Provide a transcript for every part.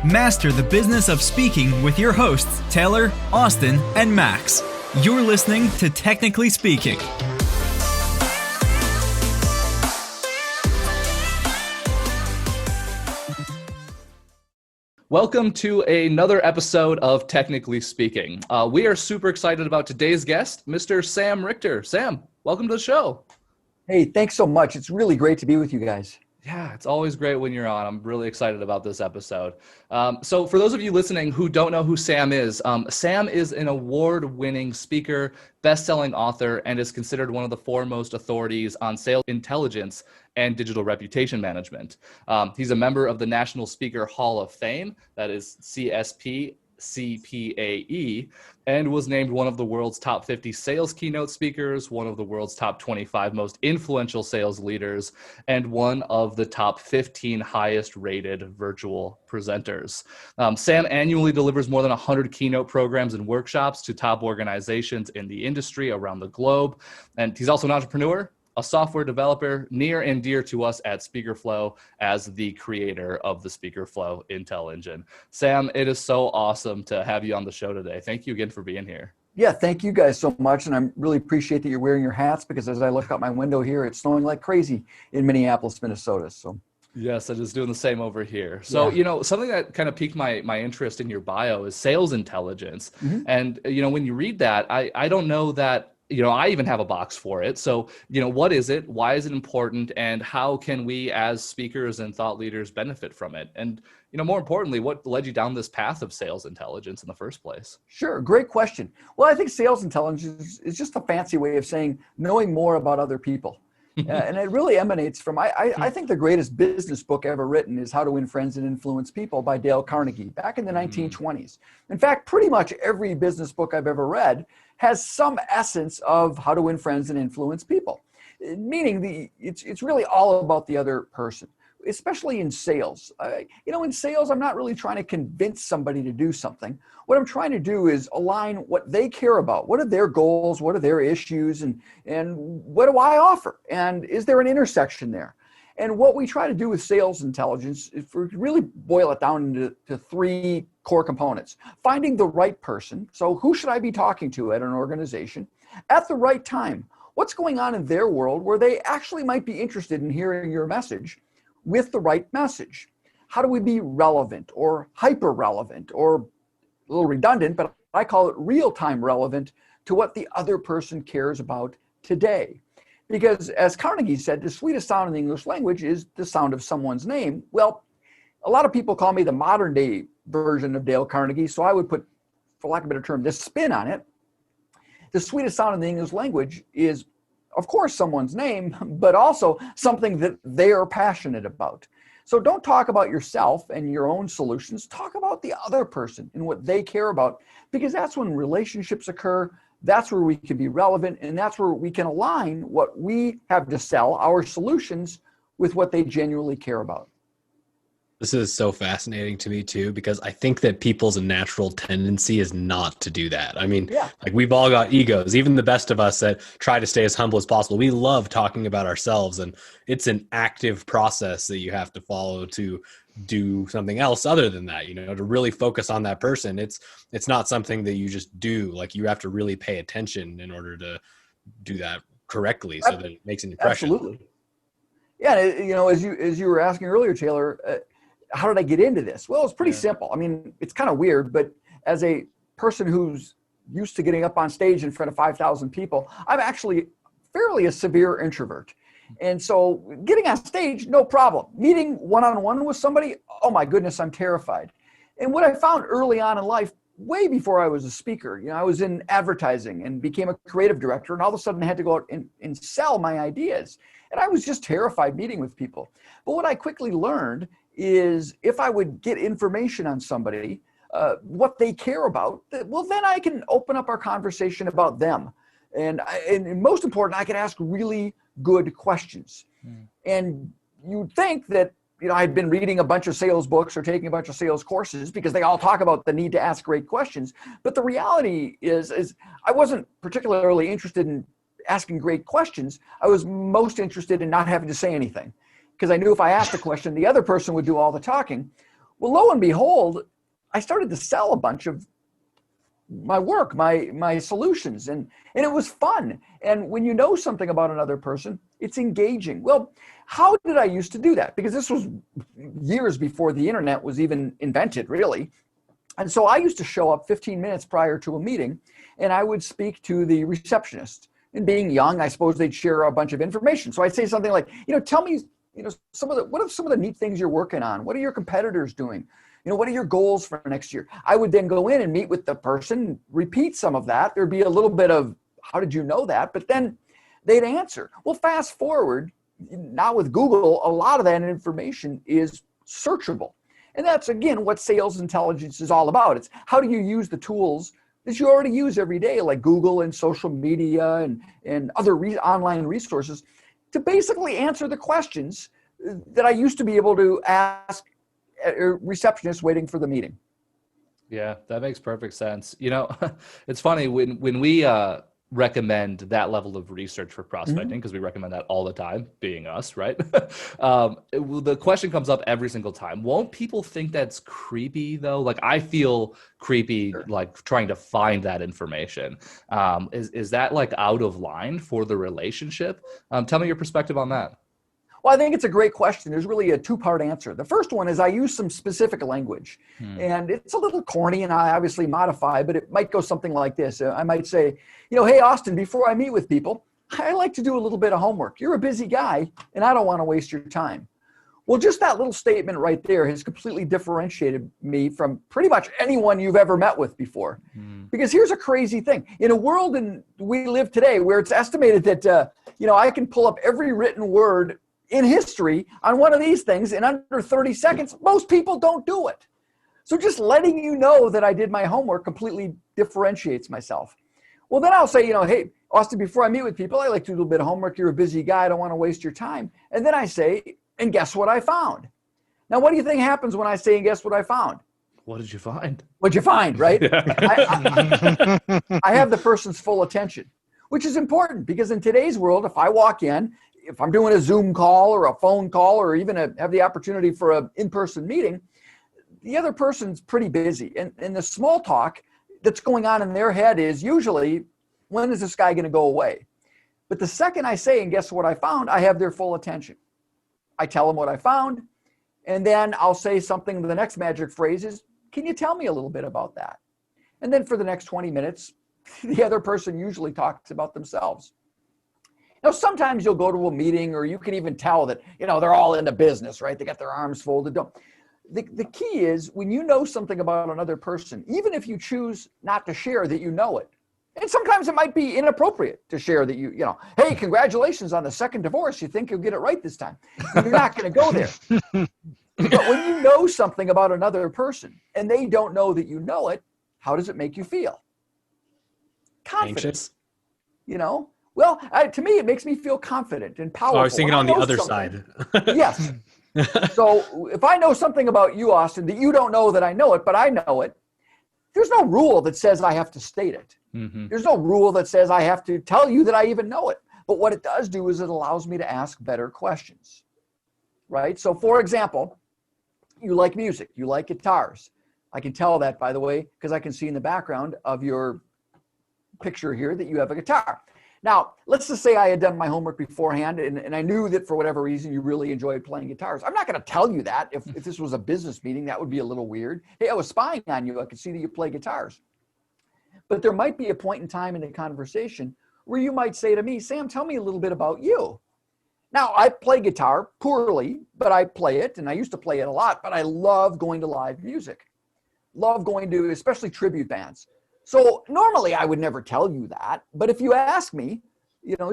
Master the business of speaking with your hosts, Taylor, Austin, and Max. You're listening to Technically Speaking. Welcome to another episode of Technically Speaking. We are super excited about today's guest, Mr. Sam Richter. Sam, welcome to the show. Hey, thanks so much. It's really great to be with you guys. Yeah, it's always great when you're on. I'm really excited about this episode. So for those of you listening who don't know who Sam is an award-winning speaker, best-selling author, and is considered one of the foremost authorities on sales intelligence and digital reputation management. He's a member of the National Speaker Hall of Fame, that is CSPCPAE, and was named one of the world's top 50 sales keynote speakers, one of the world's top 25 most influential sales leaders, and one of the top 15 highest rated virtual presenters. Sam annually delivers more than 100 keynote programs and workshops to top organizations in the industry around the globe. And he's also an entrepreneur, a software developer, near and dear to us at SpeakerFlow as the creator of the SpeakerFlow Intel Engine. Sam, it is so awesome to have you on the show today. Thank you again for being here. Yeah, thank you guys so much. And I really appreciate that you're wearing your hats, because as I look out my window here, it's snowing like crazy in Minneapolis, Minnesota. So yes, I'm just doing the same over here. So, something that kind of piqued my interest in your bio is sales intelligence. Mm-hmm. And, when you read that, I don't know that, I even have a box for it. So, what is it? Why is it important? And how can we as speakers and thought leaders benefit from it? And, more importantly, what led you down this path of sales intelligence in the first place? Sure. Great question. Well, I think sales intelligence is just a fancy way of saying knowing more about other people. And it really emanates from, I think the greatest business book ever written is How to Win Friends and Influence People by Dale Carnegie back in the 1920s. In fact, pretty much every business book I've ever read has some essence of how to win friends and influence people, meaning it's really all about the other person, especially in sales. In sales, I'm not really trying to convince somebody to do something. What I'm trying to do is align what they care about. What are their goals? What are their issues? And what do I offer? And is there an intersection there? And what we try to do with sales intelligence, if we really boil it down into three core components: finding the right person. So who should I be talking to at an organization at the right time? What's going on in their world where they actually might be interested in hearing your message with the right message? How do we be relevant or hyper relevant, or a little redundant, but I call it real-time relevant to what the other person cares about today? Because as Carnegie said, the sweetest sound in the English language is the sound of someone's name. Well, a lot of people call me the modern day version of Dale Carnegie, so I would put, for lack of a better term, this spin on it. The sweetest sound in the English language is, of course, someone's name, but also something that they are passionate about. So don't talk about yourself and your own solutions. Talk about the other person and what they care about, because that's when relationships occur. That's where we can be relevant, and that's where we can align what we have to sell, our solutions, with what they genuinely care about. This is so fascinating to me too, because I think that people's natural tendency is not to do that. I mean, like, we've all got egos, even the best of us that try to stay as humble as possible. We love talking about ourselves, and it's an active process that you have to follow to do something else other than that, to really focus on that person. It's not something that you just do. Like, you have to really pay attention in order to do that correctly so that it makes an impression. Absolutely. Yeah. As you were asking earlier, Taylor, how did I get into this? Well, it's pretty simple. I mean, it's kind of weird, but as a person who's used to getting up on stage in front of 5,000 people, I'm actually fairly a severe introvert. And so getting on stage, no problem. Meeting one-on-one with somebody, oh my goodness, I'm terrified. And what I found early on in life, way before I was a speaker, I was in advertising and became a creative director, and all of a sudden I had to go out and sell my ideas. And I was just terrified meeting with people. But what I quickly learned is if I would get information on somebody, what they care about, well, then I can open up our conversation about them. And most important, I can ask really good questions. And you'd think that, I'd been reading a bunch of sales books or taking a bunch of sales courses because they all talk about the need to ask great questions. But the reality is I wasn't particularly interested in asking great questions. I was most interested in not having to say anything, because I knew if I asked a question, the other person would do all the talking. Well, lo and behold, I started to sell a bunch of my work, my solutions, and it was fun. And when you know something about another person, it's engaging. Well, how did I used to do that? Because this was years before the internet was even invented, really. And so I used to show up 15 minutes prior to a meeting, and I would speak to the receptionist. And being young, I suppose they'd share a bunch of information. So I'd say something like, tell me, what are some of the neat things you're working on? What are your competitors doing? What are your goals for next year? I would then go in and meet with the person, repeat some of that. There'd be a little bit of, how did you know that? But then they'd answer. Well, fast forward, now with Google, a lot of that information is searchable. And that's, again, what sales intelligence is all about. It's how do you use the tools that you already use every day, like Google and social media and other online resources, to basically answer the questions that I used to be able to ask a receptionist waiting for the meeting. Yeah, that makes perfect sense. It's funny when we recommend that level of research for prospecting, because we recommend that all the time, being us, right? The question comes up every single time. Won't people think that's creepy though? Like, I feel creepy, like trying to find that information. Is that like out of line for the relationship? Tell me your perspective on that. Well, I think it's a great question. There's really a two-part answer. The first one is I use some specific language, and it's a little corny, and I obviously modify, but it might go something like this. I might say, hey, Austin, before I meet with people, I like to do a little bit of homework. You're a busy guy, and I don't want to waste your time. Well, just that little statement right there has completely differentiated me from pretty much anyone you've ever met with before. Because here's a crazy thing. In a world we live today where it's estimated that, I can pull up every written word in history on one of these things in under 30 seconds, most people don't do it. So just letting you know that I did my homework completely differentiates myself. Well, then I'll say, hey, Austin, before I meet with people, I like to do a little bit of homework. You're a busy guy. I don't want to waste your time. And then I say, and guess what I found? Now, what do you think happens when I say, and guess what I found? What did you find? What'd you find, right? I have the person's full attention, which is important because in today's world, if I walk in, if I'm doing a Zoom call or a phone call or even have the opportunity for an in-person meeting, the other person's pretty busy. And the small talk that's going on in their head is usually, when is this guy going to go away? But the second I say, and guess what I found, I have their full attention. I tell them what I found, and then I'll say something, the next magic phrase is, can you tell me a little bit about that? And then for the next 20 minutes, the other person usually talks about themselves. Now, sometimes you'll go to a meeting or you can even tell that, they're all into business, right? They got their arms folded. The key is when you know something about another person, even if you choose not to share that you know it, and sometimes it might be inappropriate to share that hey, congratulations on the second divorce. You think you'll get it right this time. You're not going to go there. But when you know something about another person and they don't know that you know it, how does it make you feel? Confident. Anxious? Well, to me, it makes me feel confident and powerful. I was thinking on the other side. Yes. So if I know something about you, Austin, that you don't know that I know it, but I know it, there's no rule that says I have to state it. There's no rule that says I have to tell you that I even know it. But what it does do is it allows me to ask better questions, right? So for example, you like music, you like guitars. I can tell that, by the way, because I can see in the background of your picture here that you have a guitar. Now, let's just say I had done my homework beforehand and I knew that for whatever reason you really enjoyed playing guitars. I'm not going to tell you that. If this was a business meeting, that would be a little weird. Hey, I was spying on you. I could see that you play guitars. But there might be a point in time in the conversation where you might say to me, Sam, tell me a little bit about you. Now, I play guitar poorly, but I play it, and I used to play it a lot, but I love going to live music. Love going to, especially tribute bands. So normally I would never tell you that, but if you ask me,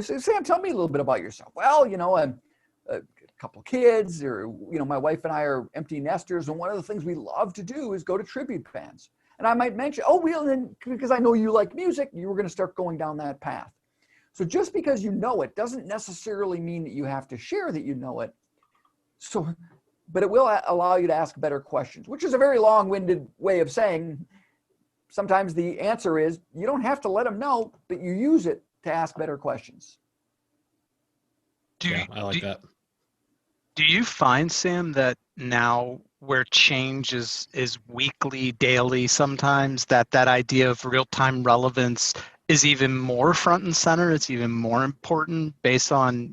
say, Sam, tell me a little bit about yourself. Well, I'm a couple kids, or, my wife and I are empty nesters, and one of the things we love to do is go to tribute bands. And I might mention, then because I know you like music, you were going to start going down that path. So just because you know it doesn't necessarily mean that you have to share that you know it. So, but it will allow you to ask better questions, which is a very long-winded way of saying sometimes the answer is you don't have to let them know, but you use it to ask better questions. I like that. Do you find, Sam, that now where change is weekly, daily, sometimes that idea of real-time relevance is even more front and center. It's even more important based on,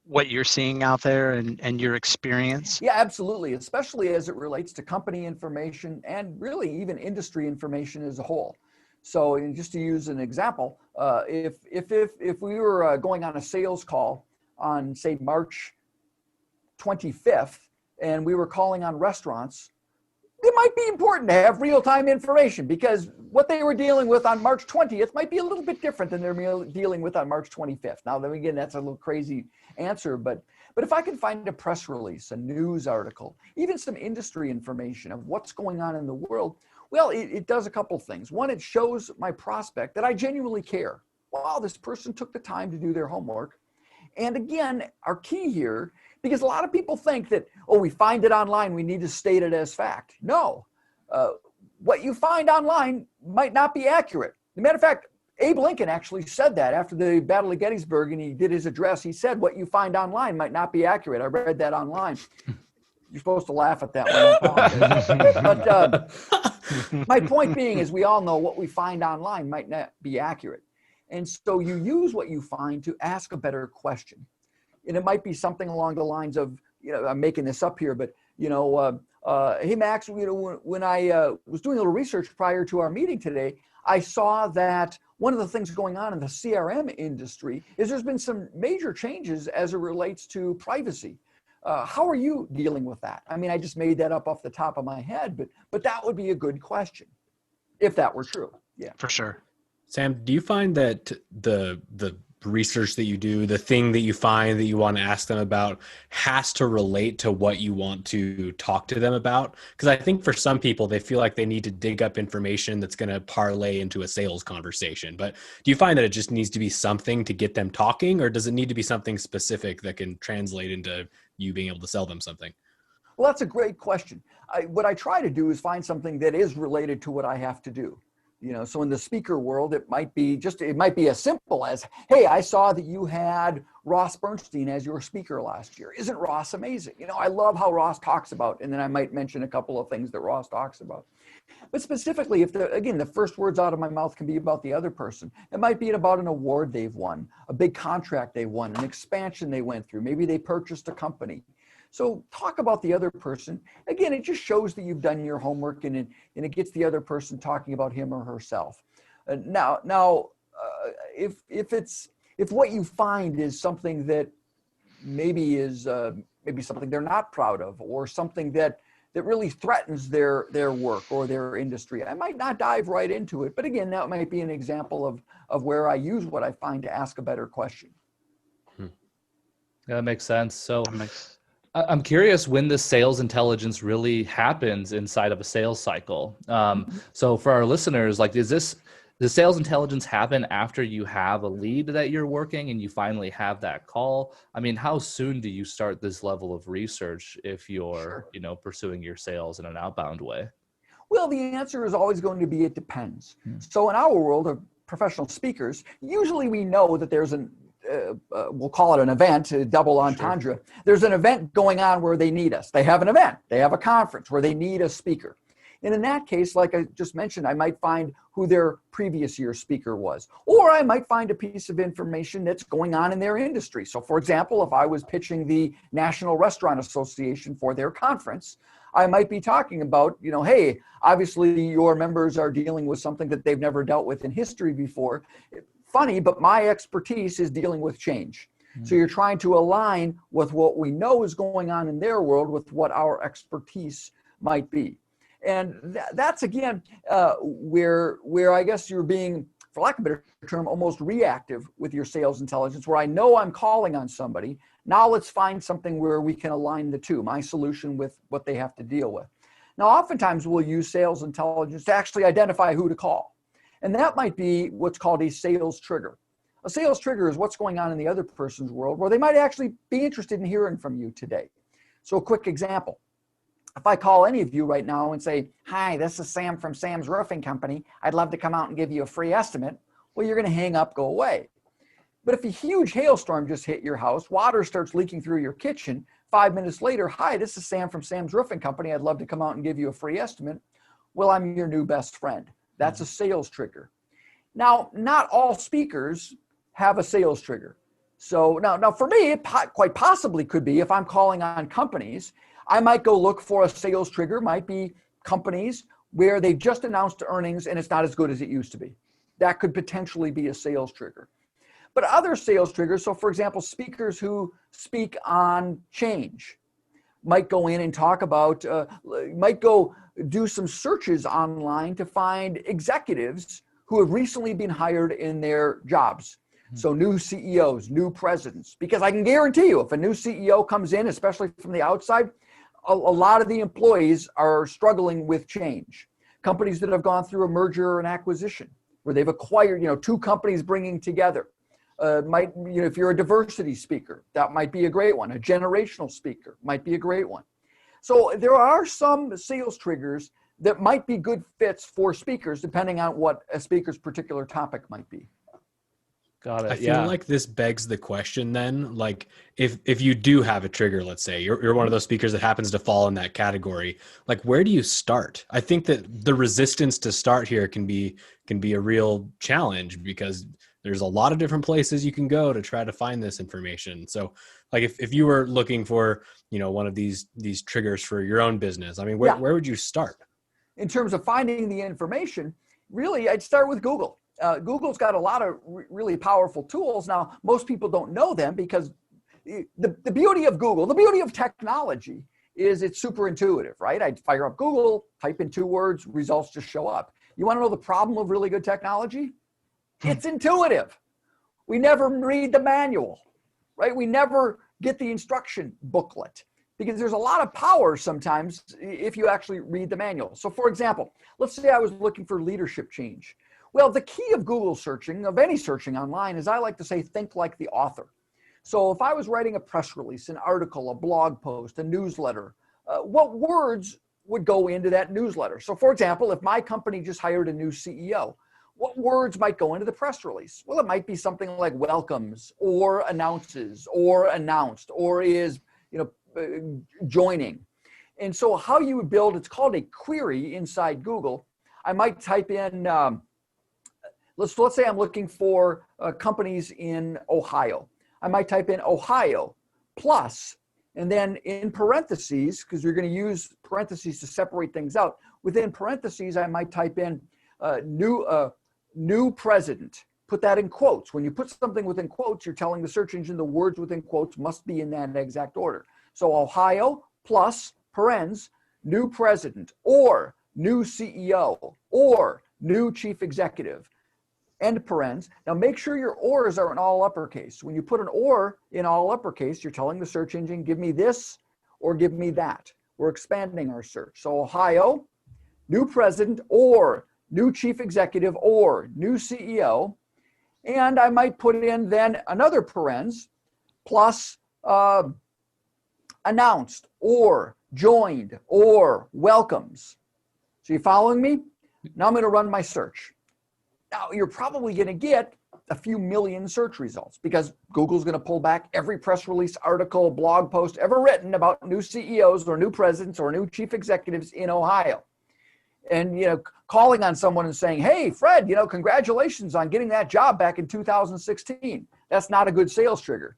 what you're seeing out there and your experience? Yeah, absolutely, especially as it relates to company information and really even industry information as a whole. So just to use an example, if we were going on a sales call on, say, March 25th, and we were calling on restaurants, it might be important to have real-time information, because what they were dealing with on March 20th might be a little bit different than they're dealing with on March 25th. Now, then again, that's a little crazy answer, but if I can find a press release, a news article, even some industry information of what's going on in the world, well, it does a couple things. One, it shows my prospect that I genuinely care. Wow, this person took the time to do their homework. And again, our key here, because a lot of people think that, oh, we find it online, we need to state it as fact. No, what you find online might not be accurate. As a matter of fact, Abe Lincoln actually said that after the Battle of Gettysburg, and he did his address. He said, what you find online might not be accurate. I read that online. You're supposed to laugh at that one. But my point being is, we all know what we find online might not be accurate. And so you use what you find to ask a better question. And it might be something along the lines of, I'm making this up here, but, hey, Max, when I was doing a little research prior to our meeting today, I saw that one of the things going on in the CRM industry is there's been some major changes as it relates to privacy. How are you dealing with that? I mean, I just made that up off the top of my head, but that would be a good question if that were true. Yeah, for sure. Sam, do you find that the research that you do, the thing that you find that you want to ask them about, has to relate to what you want to talk to them about? Because I think for some people, they feel like they need to dig up information that's going to parlay into a sales conversation. But do you find that it just needs to be something to get them talking, or does it need to be something specific that can translate into you being able to sell them something? Well, that's a great question. What I try to do is find something that is related to what I have to do. So in the speaker world, it might be as simple as, hey, I saw that you had Ross Bernstein as your speaker last year. Isn't Ross amazing? I love how Ross talks about, and then I might mention a couple of things that Ross talks about. But specifically, if the first words out of my mouth can be about the other person, it might be about an award they've won, a big contract they won, an expansion they went through. Maybe they purchased a company. So talk about the other person. Again, it just shows that you've done your homework, and it gets the other person talking about him or herself. If what you find is something that maybe is maybe something they're not proud of, or something that really threatens their work or their industry, I might not dive right into it. But again, that might be an example of where I use what I find to ask a better question. Yeah, that makes sense. So I'm curious when the sales intelligence really happens inside of a sales cycle. So for our listeners, does sales intelligence happen after you have a lead that you're working and you finally have that call? I mean, how soon do you start this level of research if you're, pursuing your sales in an outbound way? Well, the answer is always going to be, it depends. So in our world of professional speakers, usually we know that there's we'll call it an event, a double entendre. Sure. There's an event going on where they need us. They have an event. They have a conference where they need a speaker. And in that case, like I just mentioned, I might find who their previous year's speaker was, or I might find a piece of information that's going on in their industry. So for example, if I was pitching the National Restaurant Association for their conference, I might be talking about, hey, obviously your members are dealing with something that they've never dealt with in history before. Funny, but my expertise is dealing with change. So you're trying to align with what we know is going on in their world with what our expertise might be. And that's, again, where I guess you're being, for lack of a better term, almost reactive with your sales intelligence, where I know I'm calling on somebody. Now let's find something where we can align the two, my solution with what they have to deal with. Now, oftentimes we'll use sales intelligence to actually identify who to call. And that might be what's called a sales trigger. A sales trigger is what's going on in the other person's world where they might actually be interested in hearing from you today. So a quick example. If I call any of you right now and say, hi, this is Sam from Sam's Roofing Company. I'd love to come out and give you a free estimate. Well, you're going to hang up, go away. But if a huge hailstorm just hit your house, water starts leaking through your kitchen, 5 minutes later, hi, this is Sam from Sam's Roofing Company. I'd love to come out and give you a free estimate. Well, I'm your new best friend. That's a sales trigger. Now, not all speakers have a sales trigger. So now for me, it quite possibly could be if I'm calling on companies, I might go look for a sales trigger, might be companies where they just announced earnings and it's not as good as it used to be. That could potentially be a sales trigger. But other sales triggers, so for example, speakers who speak on change might go in and talk about, might go do some searches online to find executives who have recently been hired in their jobs. So new CEOs, new presidents, because I can guarantee you if a new CEO comes in, especially from the outside, a lot of the employees are struggling with change. Companies that have gone through a merger and acquisition where they've acquired, two companies bringing together. If you're a diversity speaker, that might be a great one. A generational speaker might be a great one. So there are some sales triggers that might be good fits for speakers depending on what a speaker's particular topic might be. Got it. I feel like this begs the question then, like if you do have a trigger, let's say you're one of those speakers that happens to fall in that category, like where do you start? I think that the resistance to start here can be a real challenge because there's a lot of different places you can go to try to find this information. So like if you were looking for, one of these triggers for your own business, I mean, where would you start? In terms of finding the information, really, I'd start with Google. Google's got a lot of really powerful tools. Now, most people don't know them because the beauty of Google, the beauty of technology is it's super intuitive, right? I'd fire up Google, type in 2 words, results just show up. You want to know the problem of really good technology? It's intuitive. We never read the manual, right? We never get the instruction booklet because there's a lot of power sometimes if you actually read the manual. So for example, let's say I was looking for leadership change. Well, the key of Google searching, of any searching online, is I like to say, think like the author. So if I was writing a press release, an article, a blog post, a newsletter, what words would go into that newsletter? So for example, if my company just hired a new CEO, what words might go into the press release? Well, it might be something like welcomes or announces or announced or is, joining. And so how you would build, it's called a query inside Google. I might type in, let's say I'm looking for companies in Ohio. I might type in Ohio plus, and then in parentheses, because you're going to use parentheses to separate things out. Within parentheses, I might type in new president. Put that in quotes. When you put something within quotes, you're telling the search engine the words within quotes must be in that exact order. So Ohio plus parens, new president or new CEO or new chief executive. End parens. Now make sure your ors are in all uppercase. When you put an or in all uppercase, you're telling the search engine, give me this or give me that. We're expanding our search. So Ohio, new president or new chief executive or new CEO. And I might put in then another parens plus announced or joined or welcomes. So you following me? Now I'm going to run my search. Now, you're probably going to get a few million search results because Google's going to pull back every press release, article, blog post ever written about new CEOs or new presidents or new chief executives in Ohio. And, calling on someone and saying, hey, Fred, congratulations on getting that job back in 2016. That's not a good sales trigger.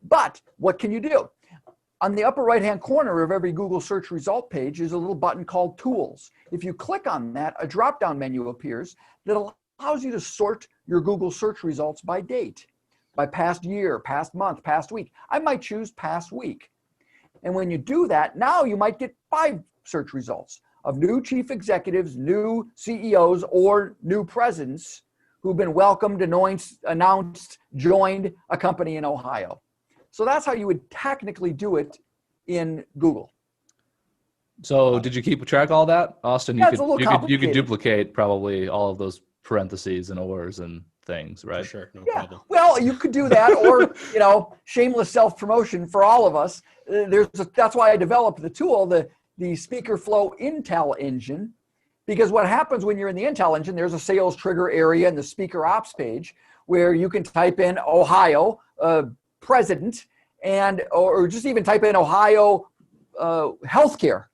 But what can you do? On the upper right-hand corner of every Google search result page is a little button called Tools. If you click on that, a drop-down menu appears that allows you to sort your Google search results by date, by past year, past month, past week. I might choose past week. And when you do that, now you might get 5 search results of new chief executives, new CEOs, or new presidents who've been welcomed, announced, joined a company in Ohio. So that's how you would technically do it in Google. So did you keep track of all that, Austin? Yeah, You could duplicate probably all of those parentheses and ors and things, right? For sure, no problem. Well, you could do that, or shameless self-promotion for all of us. That's why I developed the tool, the SpeakerFlow Intel Engine, because what happens when you're in the Intel Engine, there's a sales trigger area in the speaker ops page where you can type in Ohio president, or just even type in Ohio healthcare,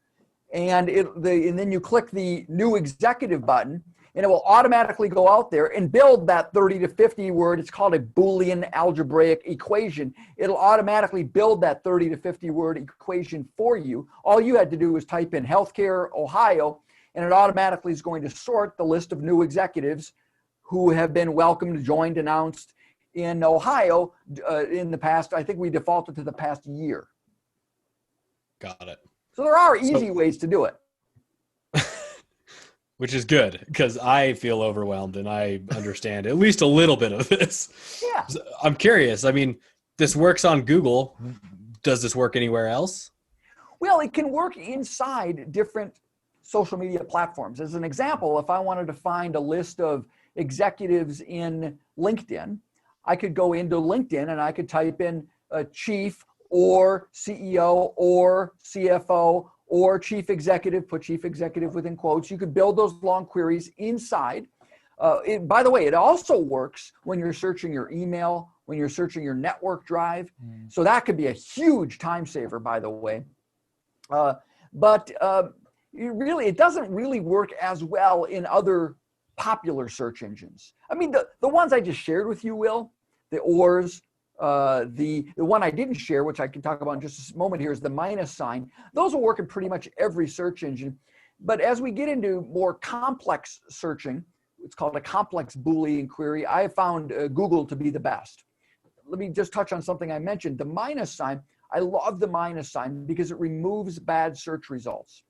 and then you click the new executive button, and it will automatically go out there and build that 30 to 50 word. It's called a Boolean algebraic equation. It'll automatically build that 30 to 50 word equation for you. All you had to do was type in healthcare Ohio, and it automatically is going to sort the list of new executives who have been welcomed, joined, announced in Ohio in the past. I think we defaulted to the past year. Got it. So there are easy ways to do it. Which is good, because I feel overwhelmed and I understand at least a little bit of this. Yeah. I'm curious. I mean, this works on Google. Does this work anywhere else? Well, it can work inside different social media platforms. As an example, if I wanted to find a list of executives in LinkedIn, I could go into LinkedIn and I could type in chief or CEO or CFO or chief executive, put chief executive within quotes. You could build those long queries inside. By the way, it also works when you're searching your email, when you're searching your network drive. So that could be a huge time saver, by the way. But it doesn't really work as well in other popular search engines. I mean, the ones I just shared with you, Will, the ORs, the one I didn't share, which I can talk about in just a moment here, is the minus sign. Those will work in pretty much every search engine. But as we get into more complex searching, it's called a complex Boolean query, I have found Google to be the best. Let me just touch on something I mentioned, the minus sign. I love the minus sign because it removes bad search results.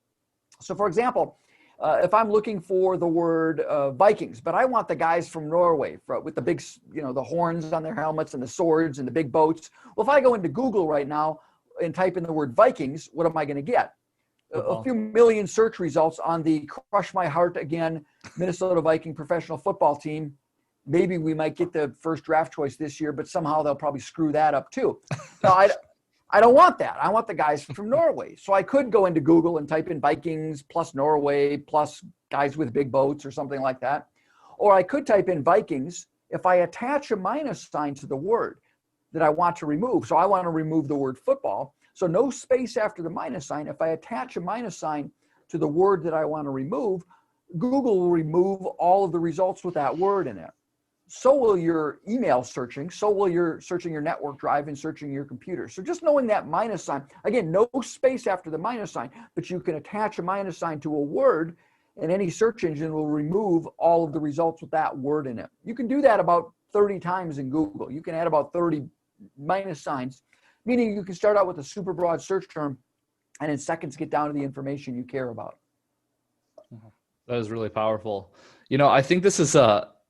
So for example, if I'm looking for the word Vikings, but I want the guys from Norway with the big, the horns on their helmets and the swords and the big boats. Well, if I go into Google right now and type in the word Vikings, what am I going to get? A few million search results on the crush my heart again Minnesota Viking professional football team. Maybe we might get the first draft choice this year, but somehow they'll probably screw that up too. So I don't want that. I want the guys from Norway. So I could go into Google and type in Vikings plus Norway plus guys with big boats or something like that. Or I could type in Vikings if I attach a minus sign to the word that I want to remove. So I want to remove the word football. So no space after the minus sign. If I attach a minus sign to the word that I want to remove, Google will remove all of the results with that word in it. So will your email searching, so will your searching your network drive and searching your computer. So just knowing that minus sign, again, no space after the minus sign, but you can attach a minus sign to a word and any search engine will remove all of the results with that word in it. You can do that about 30 times in Google. You can add about 30 minus signs, meaning you can start out with a super broad search term and in seconds get down to the information you care about. That is really powerful. I think this is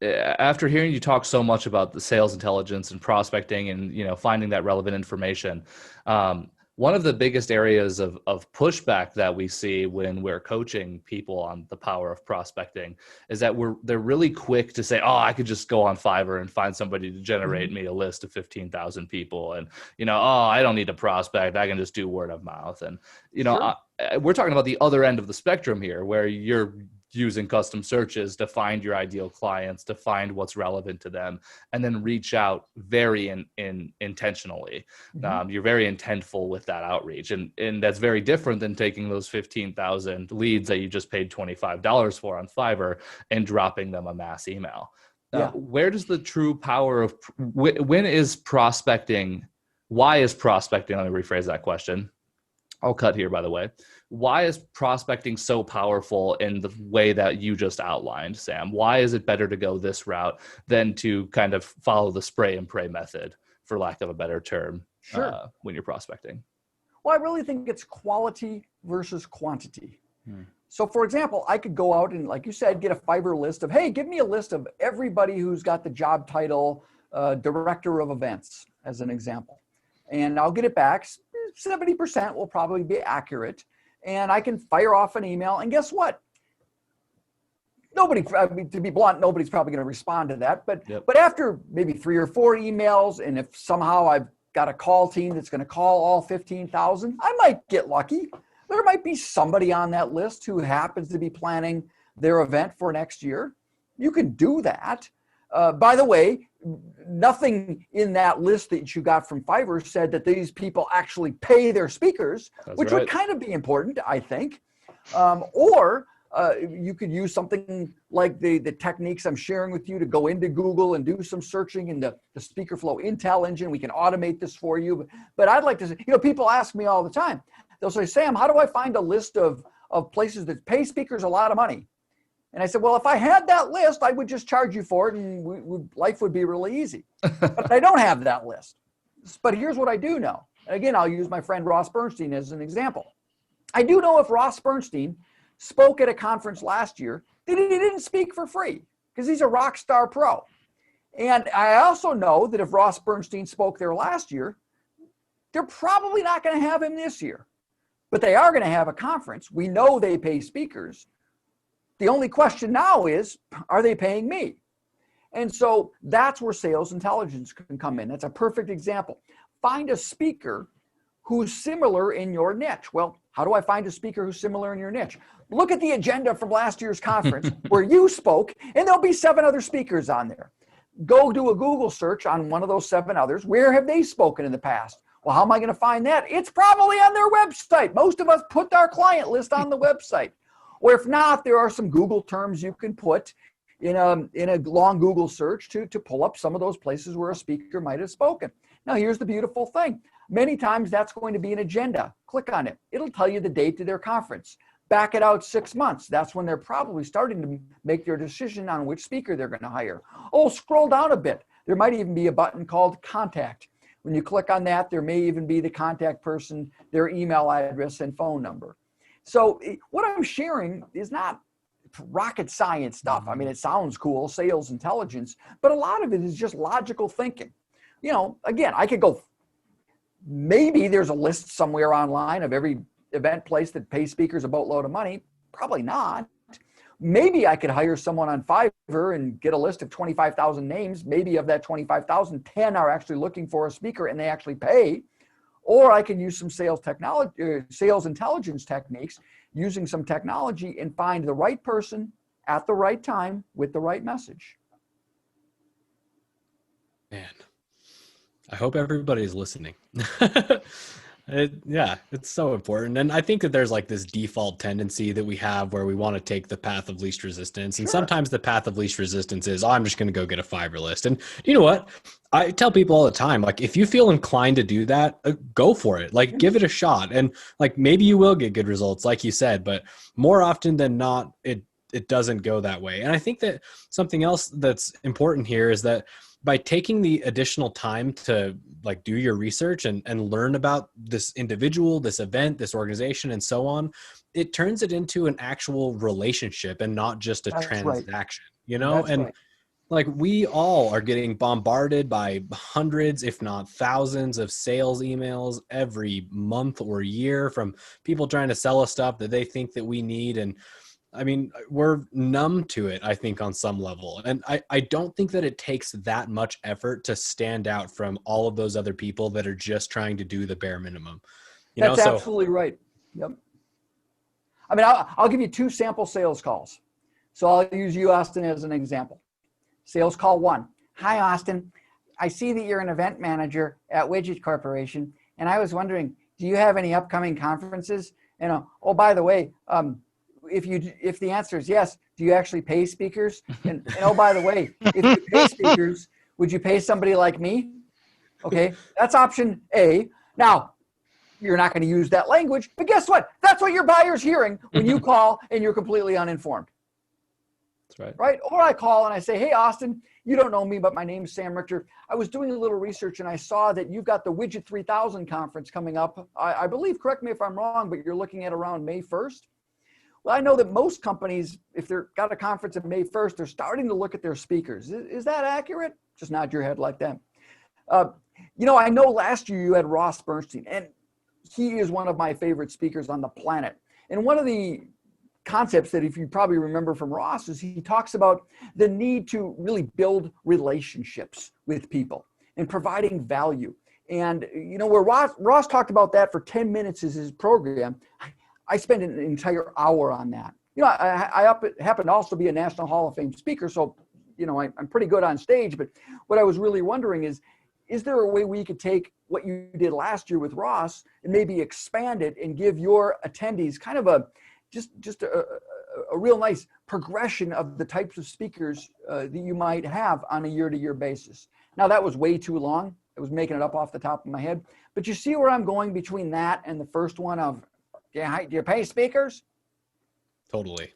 after hearing you talk so much about the sales intelligence and prospecting and finding that relevant information, one of the biggest areas of pushback that we see when we're coaching people on the power of prospecting is that they're really quick to say, oh, I could just go on Fiverr and find somebody to generate me a list of 15,000 people, and oh, I don't need to prospect, I can just do word of mouth. And Sure. we're talking about the other end of the spectrum here, where you're using custom searches to find your ideal clients, to find what's relevant to them, and then reach out very intentionally. Mm-hmm. You're very intentful with that outreach. And that's very different than taking those 15,000 leads that you just paid $25 for on Fiverr and dropping them a mass email. Where does the true power of, when is prospecting, why is prospecting, let me rephrase that question. I'll cut here, by the way. Why is prospecting so powerful in the way that you just outlined, Sam? Why is it better to go this route than to kind of follow the spray and pray method, for lack of a better term, when you're prospecting? Well, I really think it's quality versus quantity. So for example, I could go out and, like you said, get a Fiverr list of, hey, give me a list of everybody who's got the job title, director of events, as an example. And I'll get it back. 70% will probably be accurate. And I can fire off an email. And guess what? To be blunt, nobody's probably going to respond to that. But after maybe 3 or 4 emails, and if somehow I've got a call team that's going to call all 15,000, I might get lucky. There might be somebody on that list who happens to be planning their event for next year. You can do that. By the way, nothing in that list that you got from Fiverr said that these people actually pay their speakers, which would kind of be important, I think. Or you could use something like the techniques I'm sharing with you to go into Google and do some searching in the SpeakerFlow Intel Engine. We can automate this for you. But I'd like to say, people ask me all the time. They'll say, Sam, how do I find a list of places that pay speakers a lot of money? And I said, well, if I had that list, I would just charge you for it and life would be really easy. But I don't have that list. But here's what I do know. And again, I'll use my friend Ross Bernstein as an example. I do know if Ross Bernstein spoke at a conference last year, that he didn't speak for free because he's a rock star pro. And I also know that if Ross Bernstein spoke there last year, they're probably not going to have him this year. But they are going to have a conference. We know they pay speakers. The only question now is, are they paying me? And so that's where sales intelligence can come in. That's a perfect example. Find a speaker who's similar in your niche. Well, how do I find a speaker who's similar in your niche? Look at the agenda from last year's conference where you spoke, and there'll be 7 other speakers on there. Go do a Google search on one of those 7 others. Where have they spoken in the past? Well, how am I going to find that? It's probably on their website. Most of us put our client list on the website. Or if not, there are some Google terms you can put in a long Google search to pull up some of those places where a speaker might have spoken. Now, here's the beautiful thing. Many times that's going to be an agenda. Click on it. It'll tell you the date of their conference. Back it out 6 months. That's when they're probably starting to make their decision on which speaker they're going to hire. Oh, scroll down a bit. There might even be a button called Contact. When you click on that, there may even be the contact person, their email address and phone number. So what I'm sharing is not rocket science stuff. I mean, it sounds cool, sales intelligence, but a lot of it is just logical thinking. Again, I could go, maybe there's a list somewhere online of every event place that pays speakers a boatload of money. Probably not. Maybe I could hire someone on Fiverr and get a list of 25,000 names. Maybe of that 25,000, 10 are actually looking for a speaker and they actually pay. Or I can use some sales intelligence techniques, using some technology and find the right person at the right time with the right message. Man, I hope everybody's listening. It's so important. And I think that there's like this default tendency that we have where we want to take the path of least resistance. And sometimes the path of least resistance is, I'm just going to go get a Fiverr list. And you know what? I tell people all the time, like, if you feel inclined to do that, go for it. Like, give it a shot. And like, maybe you will get good results, like you said, but more often than not, it doesn't go that way. And I think that something else that's important here is that by taking the additional time to like do your research and learn about this individual, this event, this organization, and so on, it turns it into an actual relationship and not just a transaction, like we all are getting bombarded by hundreds, if not thousands of sales emails every month or year from people trying to sell us stuff that they think that we need. And I mean, we're numb to it, I think, on some level. And I don't think that it takes that much effort to stand out from all of those other people that are just trying to do the bare minimum. That's absolutely right. Yep. I mean, I'll give you 2 sample sales calls. So I'll use you, Austin, as an example. Sales call 1. Hi, Austin. I see that you're an event manager at Widget Corporation, and I was wondering, do you have any upcoming conferences? Oh, by the way, if the answer is yes, do you actually pay speakers? And oh, by the way, if you pay speakers, would you pay somebody like me? Okay, that's option A. Now, you're not going to use that language, but guess what? That's what your buyer's hearing when you call and you're completely uninformed. That's right. Right? Or I call and I say, hey, Austin, you don't know me, but my name's Sam Richter. I was doing a little research and I saw that you've got the Widget 3000 conference coming up. I believe, correct me if I'm wrong, but you're looking at around May 1st. Well, I know that most companies, if they've got a conference on May 1st, they're starting to look at their speakers. Is that accurate? Just nod your head like that. I know last year you had Ross Bernstein, and he is one of my favorite speakers on the planet. And one of the concepts that, if you probably remember from Ross, is he talks about the need to really build relationships with people and providing value. And, where Ross talked about that for 10 minutes is his program, I spent an entire hour on that. I happen to also be a National Hall of Fame speaker, so I'm pretty good on stage, but what I was really wondering is there a way we could take what you did last year with Ross and maybe expand it and give your attendees kind of a real nice progression of the types of speakers that you might have on a year-to-year basis? Now, that was way too long. I was making it up off the top of my head. But you see where I'm going between that and the first one of, do you pay speakers? Totally.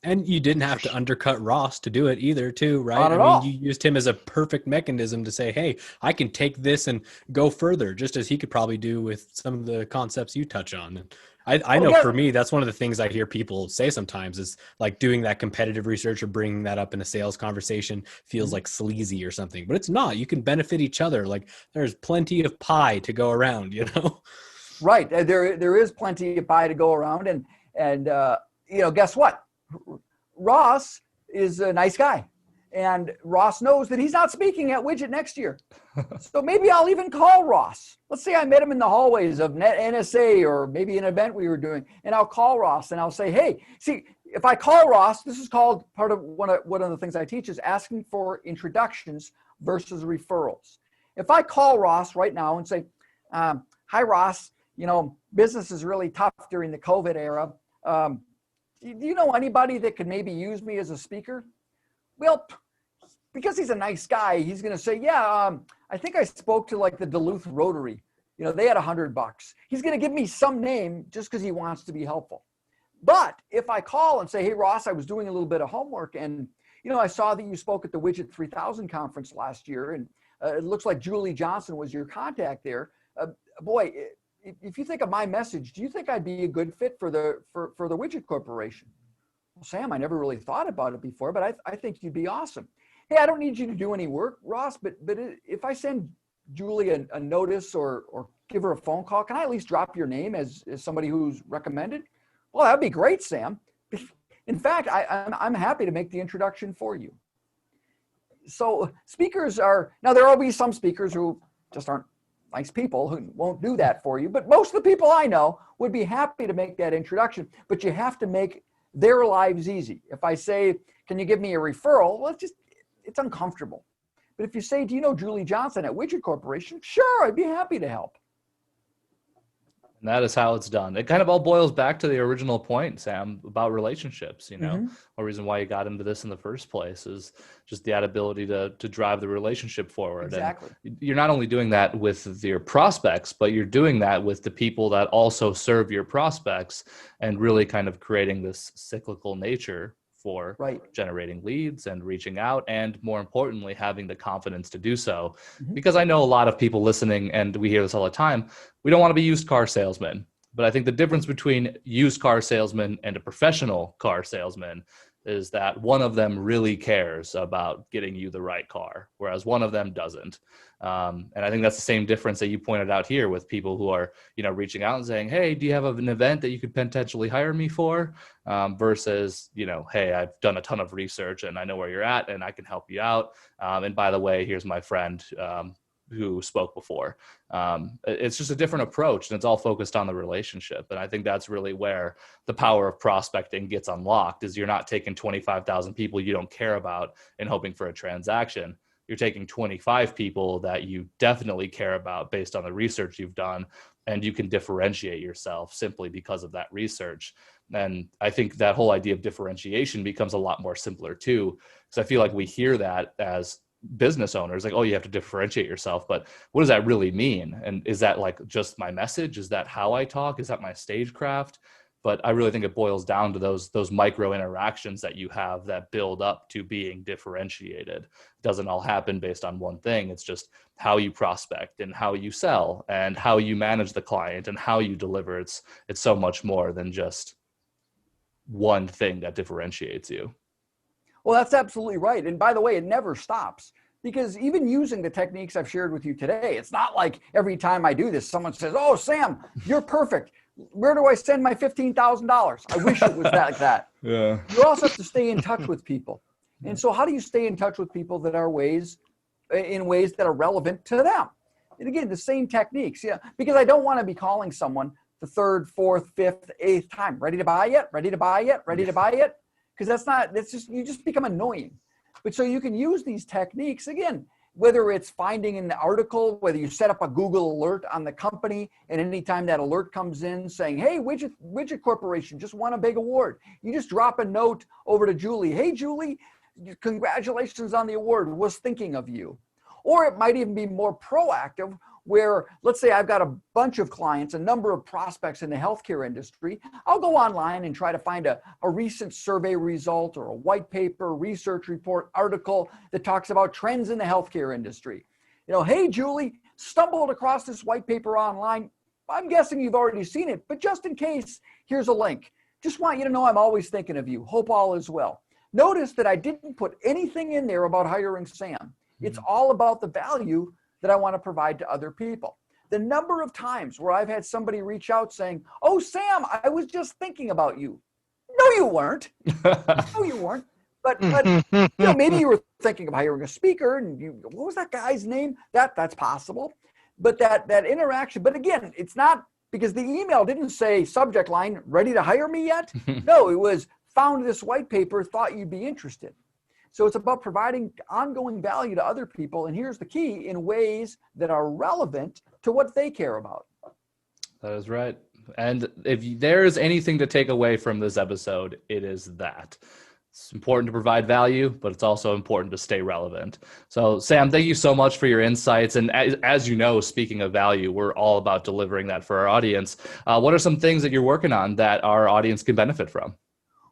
And you didn't have to undercut Ross to do it either, too, right? Not at all. You used him as a perfect mechanism to say, hey, I can take this and go further, just as he could probably do with some of the concepts you touch on. And I know for me, that's one of the things I hear people say sometimes is like doing that competitive research or bringing that up in a sales conversation feels like sleazy or something, but it's not. You can benefit each other. Like there's plenty of pie to go around, Right. There is plenty of pie to go around. And guess what? Ross is a nice guy. And Ross knows that he's not speaking at Widget next year. So maybe I'll even call Ross. Let's say I met him in the hallways of NSA or maybe an event we were doing. And I'll call Ross and I'll say, hey, see, if I call Ross, this is called part of one of the things I teach is asking for introductions versus referrals. If I call Ross right now and say, hi, Ross, business is really tough during the COVID era. Do you know anybody that could maybe use me as a speaker? Well, because he's a nice guy, he's going to say, yeah, I think I spoke to like the Duluth Rotary. They had $100. He's going to give me some name just because he wants to be helpful. But if I call and say, hey, Ross, I was doing a little bit of homework and, I saw that you spoke at the Widget 3000 conference last year. And it looks like Julie Johnson was your contact there. Boy, if you think of my message, do you think I'd be a good fit for the Widget Corporation? Well, Sam, I never really thought about it before, but I think you'd be awesome. Hey, I don't need you to do any work, Ross, but if I send Julie a notice or give her a phone call, can I at least drop your name as somebody who's recommended? Well, that'd be great, Sam. In fact, I'm happy to make the introduction for you. So speakers now there will be some speakers who just aren't nice people who won't do that for you, but most of the people I know would be happy to make that introduction, but you have to make their lives easy. If I say, can you give me a referral? Well, it's uncomfortable. But if you say, do you know Julie Johnson at Widget Corporation? Sure, I'd be happy to help. And that is how it's done. It kind of all boils back to the original point, Sam, about relationships. One reason why you got into this in the first place is just the ability to drive the relationship forward. Exactly. And you're not only doing that with your prospects, but you're doing that with the people that also serve your prospects and really kind of creating this cyclical nature for generating leads and reaching out, and more importantly, having the confidence to do so. Because I know a lot of people listening, and we hear this all the time, we don't want to be used car salesmen. But I think the difference between used car salesman and a professional car salesman is that one of them really cares about getting you the right car, whereas one of them doesn't. And I think that's the same difference that you pointed out here with people who are, reaching out and saying, hey, do you have an event that you could potentially hire me for? Versus, hey, I've done a ton of research and I know where you're at and I can help you out. And by the way, here's my friend who spoke before. It's just a different approach, and it's all focused on the relationship. And I think that's really where the power of prospecting gets unlocked, is you're not taking 25,000 people you don't care about and hoping for a transaction. You're taking 25 people that you definitely care about based on the research you've done, and you can differentiate yourself simply because of that research. And I think that whole idea of differentiation becomes a lot more simpler too, because I feel like we hear that as business owners, like, oh, you have to differentiate yourself, but what does that really mean? And is that like just my message? Is that how I talk? Is that my stagecraft? But I really think it boils down to those micro interactions that you have that build up to being differentiated. It doesn't all happen based on one thing. It's just how you prospect and how you sell and how you manage the client and how you deliver. It's so much more than just one thing that differentiates you. Well, that's absolutely right. And by the way, it never stops, because even using the techniques I've shared with you today, it's not like every time I do this, someone says, oh, Sam, you're perfect. Where do I send my $15,000? I wish it was like that. Yeah. You also have to stay in touch with people. And so how do you stay in touch with people that are in ways that are relevant to them? And again, the same techniques. Yeah, because I don't want to be calling someone the third, fourth, fifth, eighth time. Ready to buy yet? Ready to buy yet? Ready to buy yet? Because you just become annoying. But so you can use these techniques, again, whether it's finding an article, whether you set up a Google alert on the company, and anytime that alert comes in saying, hey, Widget Corporation just won a big award, you just drop a note over to Julie. Hey, Julie, congratulations on the award, was thinking of you. Or it might even be more proactive, where let's say I've got a bunch of clients, a number of prospects in the healthcare industry. I'll go online and try to find a recent survey result or a white paper, research report, article that talks about trends in the healthcare industry. Hey, Julie, stumbled across this white paper online. I'm guessing you've already seen it, but just in case, here's a link. Just want you to know I'm always thinking of you. Hope all is well. Notice that I didn't put anything in there about hiring Sam. It's all about the value that I want to provide to other people. The number of times where I've had somebody reach out saying, oh, Sam, I was just thinking about you. No, you weren't. No, you weren't. But maybe you were thinking of hiring a speaker and what was that guy's name? That's possible. But that interaction, but again, it's not because the email didn't say subject line, ready to hire me yet? No, it was found this white paper, thought you'd be interested. So it's about providing ongoing value to other people. And here's the key, in ways that are relevant to what they care about. That is right. And if there's anything to take away from this episode, it is that. It's important to provide value, but it's also important to stay relevant. So Sam, thank you so much for your insights. And as you know, speaking of value, we're all about delivering that for our audience. What are some things that you're working on that our audience can benefit from?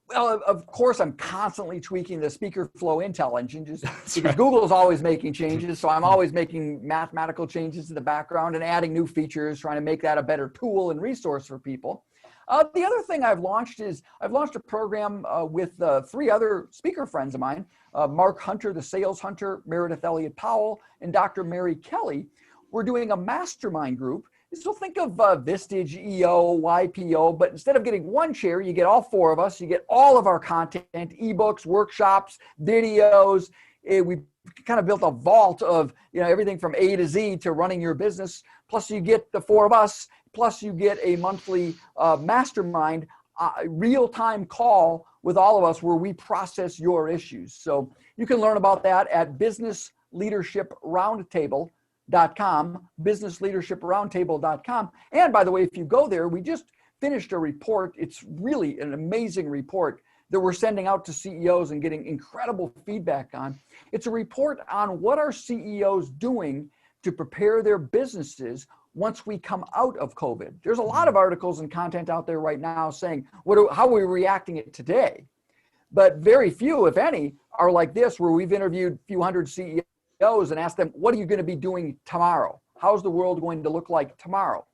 Well, of course, I'm constantly tweaking the SpeakerFlow Intel Engine just because Google's always making changes. So I'm always making mathematical changes in the background and adding new features, trying to make that a better tool and resource for people. The other thing I've launched a program with 3 other speaker friends of mine, Mark Hunter, the Sales Hunter, Meredith Elliott Powell, and Dr. Mary Kelly. We're doing a mastermind group. So think of Vistage, EO, YPO, but instead of getting one chair, you get all 4 of us. You get all of our content, ebooks, workshops, videos. We kind of built a vault of everything from A to Z to running your business. Plus you get the 4 of us. Plus you get a monthly mastermind real-time call with all of us where we process your issues. So you can learn about that at businessleadershiproundtable.com, businessleadershiproundtable.com. And by the way, if you go there, we just finished a report. It's really an amazing report that we're sending out to CEOs and getting incredible feedback on. It's a report on what are CEOs doing to prepare their businesses once we come out of COVID. There's a lot of articles and content out there right now saying, how are we reacting it today? But very few, if any, are like this, where we've interviewed a few hundred CEOs and asked them, what are you going to be doing tomorrow? How's the world going to look like tomorrow?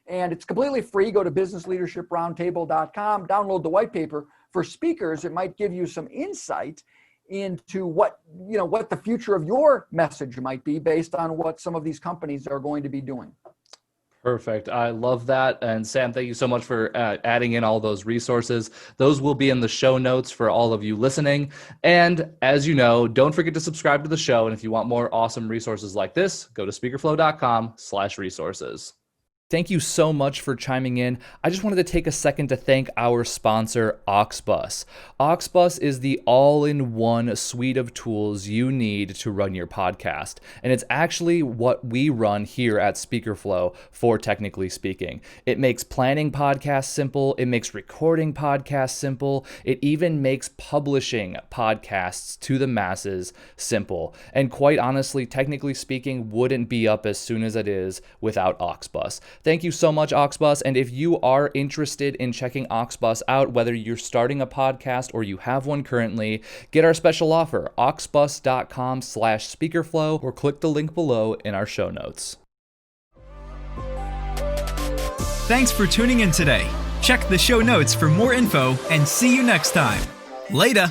And it's completely free. Go to businessleadershiproundtable.com, download the white paper. For speakers, it might give you some insight into what the future of your message might be based on what some of these companies are going to be doing. Perfect. I love that. And Sam, thank you so much for adding in all those resources. Those will be in the show notes for all of you listening. And as you know, don't forget to subscribe to the show. And if you want more awesome resources like this, go to speakerflow.com/resources. Thank you so much for chiming in. I just wanted to take a second to thank our sponsor, Auxbus. Auxbus is the all-in-one suite of tools you need to run your podcast. And it's actually what we run here at SpeakerFlow for Technically Speaking. It makes planning podcasts simple. It makes recording podcasts simple. It even makes publishing podcasts to the masses simple. And quite honestly, Technically Speaking wouldn't be up as soon as it is without Auxbus. Thank you so much, Auxbus. And if you are interested in checking Auxbus out, whether you're starting a podcast or you have one currently, get our special offer, auxbus.com/speakerflow, or click the link below in our show notes. Thanks for tuning in today. Check the show notes for more info and see you next time. Later.